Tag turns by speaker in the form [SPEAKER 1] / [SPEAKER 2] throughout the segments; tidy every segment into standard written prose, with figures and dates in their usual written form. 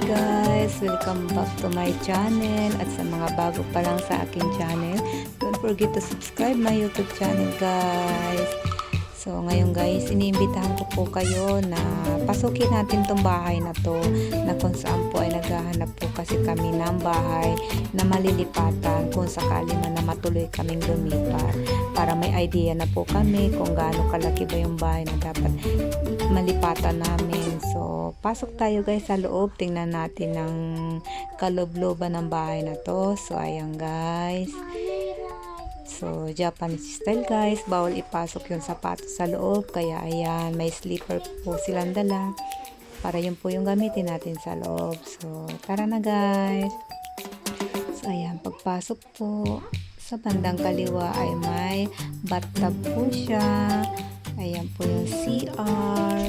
[SPEAKER 1] Guys, welcome back to my channel, at sa mga bago pa lang sa aking channel, don't forget to subscribe my YouTube channel, guys. So ngayon guys, iniimbitahan ko po kayo na pasukin natin tong bahay na to, na kung saan po ay naghahanap po kasi kami ng bahay na malilipatan kung sakali man na matuloy kaming lumipat, para may idea na po kami kung gaano kalaki ba yung bahay na dapat malipatan namin. So pasok tayo guys sa loob, tingnan natin ng kaloob-looban ng bahay na to. So ayan guys, so Japanese style guys, bawal ipasok yung sapatos sa loob, kaya ayan, may slipper po silang dala para yun po yung gamitin natin sa loob. So tara na guys. So ayan, pagpasok po sa bandang kaliwa ay may bathtub po siya. Ayan po yung CR.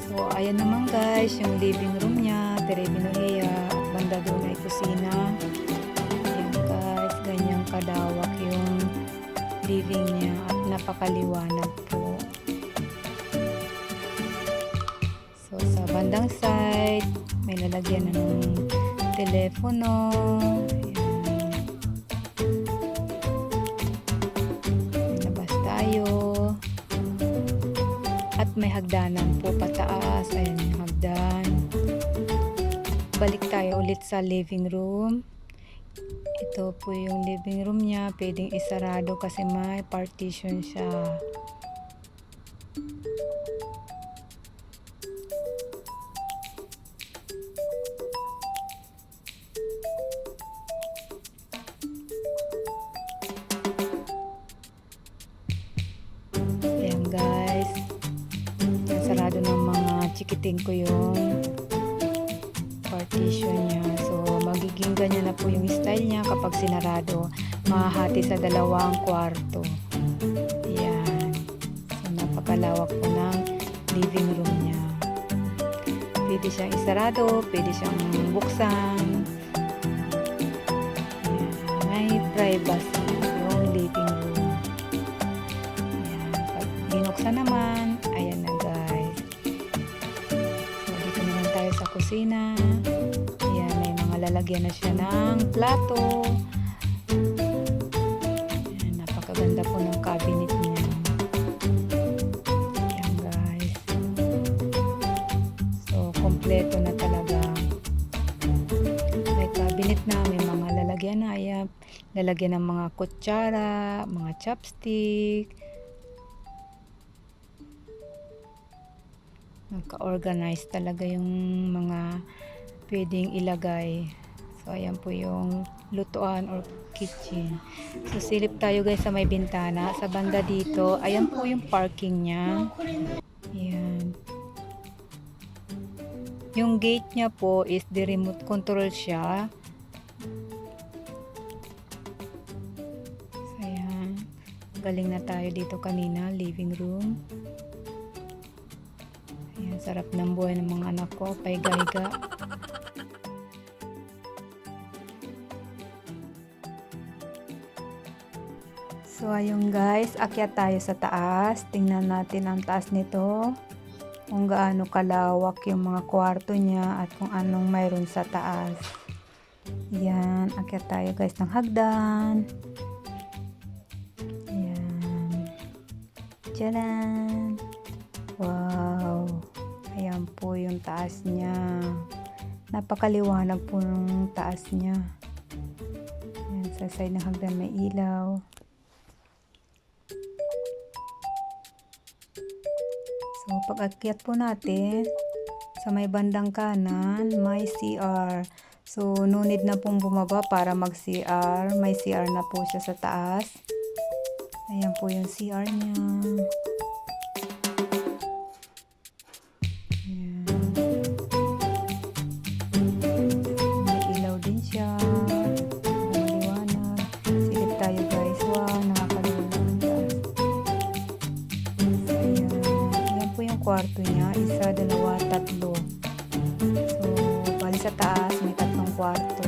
[SPEAKER 1] So ayan naman guys, yung living room niya, Terebinuheya, at banda doon ay kusina. Ayan guys, ganyang kadawak yung living niya at napakaliwanag po. So sa bandang side, may lalagyan ng telepono. Ayan. Labas tayo. At may hagdanan po pataas. Ayan yung hagdan. Balik tayo ulit sa living room. Ito po yung living room niya. Pwedeng isarado kasi may partition siya. Ayan guys, sarado ng mga chikiting ko yung partition niya. So magiging ganyan na po yung style niya kapag sinarado, mahahati sa dalawang kwarto. Ayan, so napakalawak po ng living room niya. Pwede siyang isarado, pwede siyang buksan. Ayan, may privacy yung living room. Binuksan naman, ayan na guys. So dito naman tayo sa kusina. Ayan, may mga lalagyan na siya ng plato. Ayan, napakaganda po ng cabinet niya. Ayan guys. So kompleto na talaga. May cabinet na, may mga lalagyan na. Ayan, lalagyan ng mga kutsara, mga chopstick. Naka-organize talaga yung mga pwedeng ilagay. So ayan po yung lutuan or kitchen. So silip tayo guys sa may bintana. Sa banda dito, ayan po yung parking niya. Ayan. Yung gate niya po is the remote control siya. So ayan. Galing na tayo dito kanina, living room. Ayan, sarap ng buhay ng mga anak ko, pahiga-higa. So ayun guys, akyat tayo sa taas. Tingnan natin ang taas nito, kung gaano kalawak yung mga kwarto niya at kung anong mayroon sa taas. Ayan, akyat tayo guys ng hagdan. Ayan. Tcharan! Wow! Ayan po yung taas niya. Napakaliwanag po ng taas niya. Ayan, sa side ng hagdan may ilaw. So, pag-akyat po natin, sa may bandang kanan, may CR. So, no need na pong bumaba para mag-CR. May CR na po siya sa taas. Ayan po yung CR niya. Ayan. May ilaw din siya. Maliwanag. Silip tayo guys. Wow, nakakaliwanag ang taas. So, ayan. Ayan po yung kwarto niya. Isa, dalawa, tatlo. So, bali sa taas, may tatlong kwarto.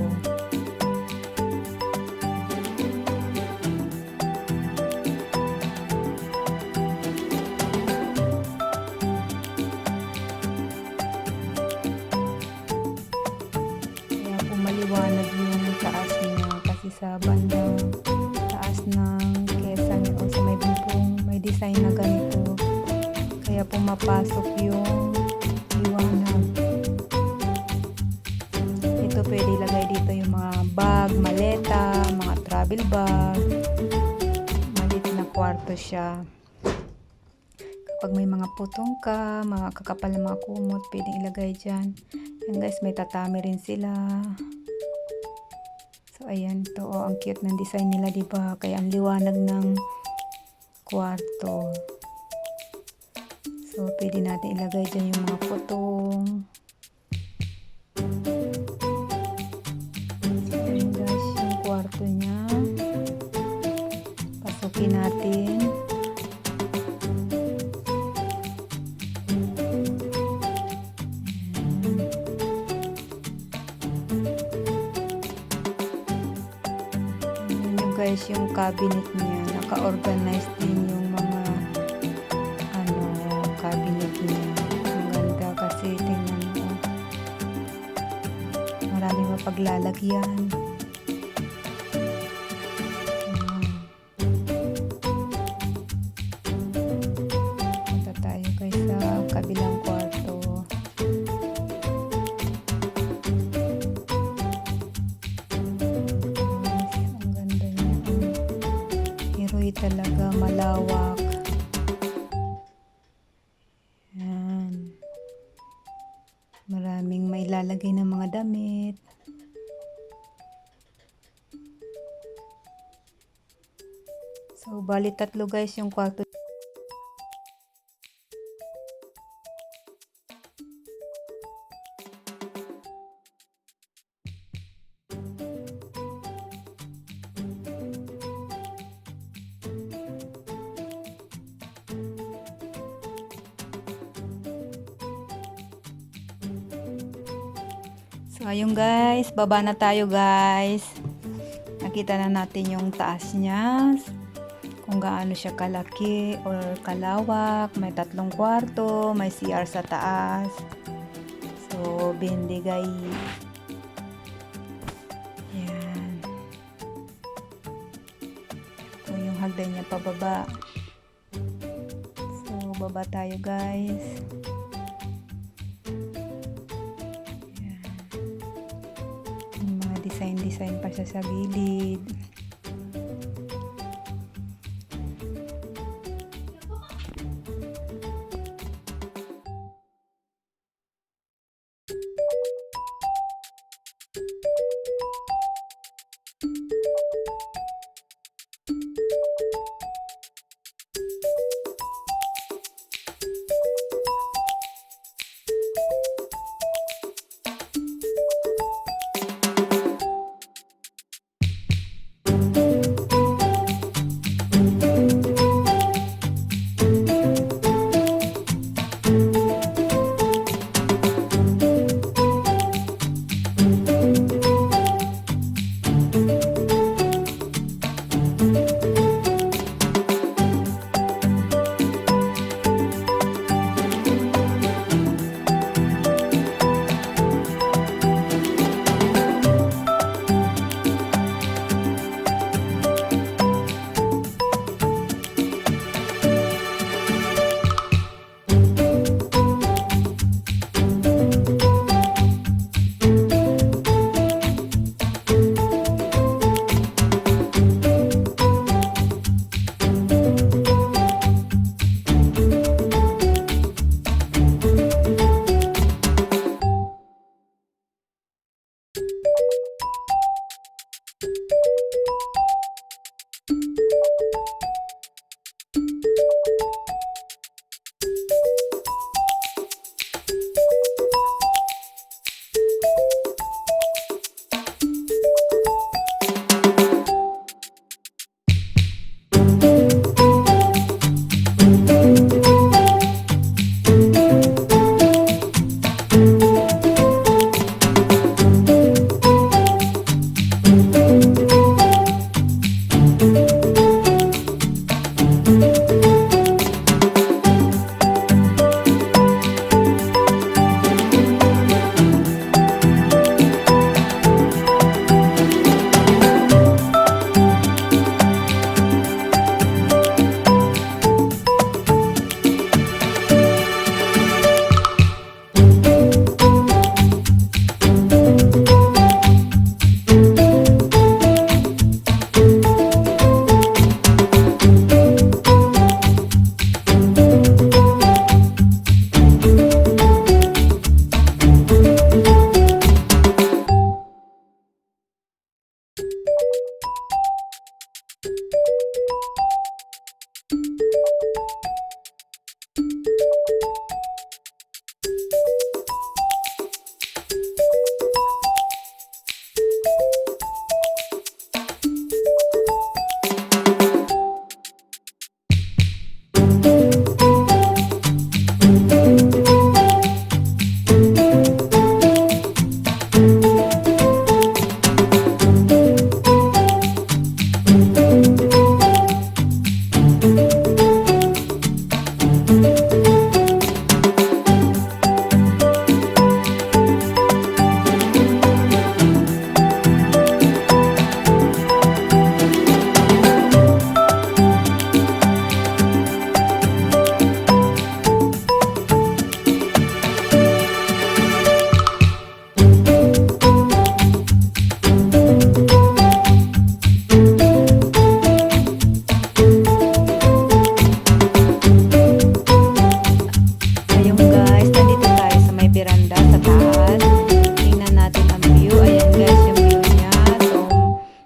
[SPEAKER 1] Kaya po maliwanag yung taas niya kasi sa bandang taas ng kesa niya o sa may bumpong may design na ganito. Kaya pumapasok yung liwanag. Ito pwede ilagay dito yung mga bag, maleta, mga travel bag. Maliit na kwarto siya. Kapag may mga putong ka, mga kakapal na mga kumot, pwedeng ilagay dyan. Yan guys, may tatami rin sila. So ayan to, oh, ang cute ng design nila, diba? Kaya ang liwanag ng kwarto. So pwede natin ilagay dyan yung mga putong. So ayan guys, yung kwarto niya. Pasukin natin. Guys, yung cabinet niya, naka-organize din yung mga cabinet niya. Ang ganda kasi tingnan mo. Maraming mapaglalagyan. Punta tayo guys sa kabilang kwarto. Talaga malawak. Yan. Maraming mailalagay ng mga damit. So, bali tatlo guys yung kwarto. So, ayun guys, baba na tayo guys. Nakita na natin yung taas niya. Kung gaano siya kalaki or kalawak. May tatlong kwarto, may CR sa taas. So, bindi guys. Yan. So, yung hagdan niya pababa. So, baba tayo guys. Design pa siya sa gilid.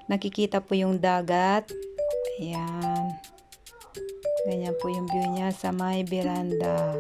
[SPEAKER 1] Nakikita po yung dagat. Ayan. Ganyan po yung view niya sa may veranda.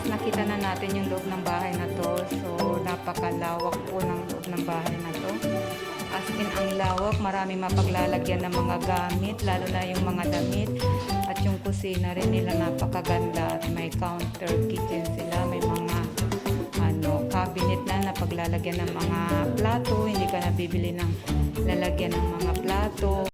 [SPEAKER 1] Nakita na natin yung loob ng bahay na to. So, napakalawak po ng loob ng bahay na to. As in, ang lawak. Marami mapaglalagyan ng mga gamit, lalo na yung mga damit. At yung kusina rin nila napakaganda. At may counter kitchen sila. May mga cabinet na paglalagyan ng mga plato. Hindi ka nabibili ng lalagyan ng mga plato.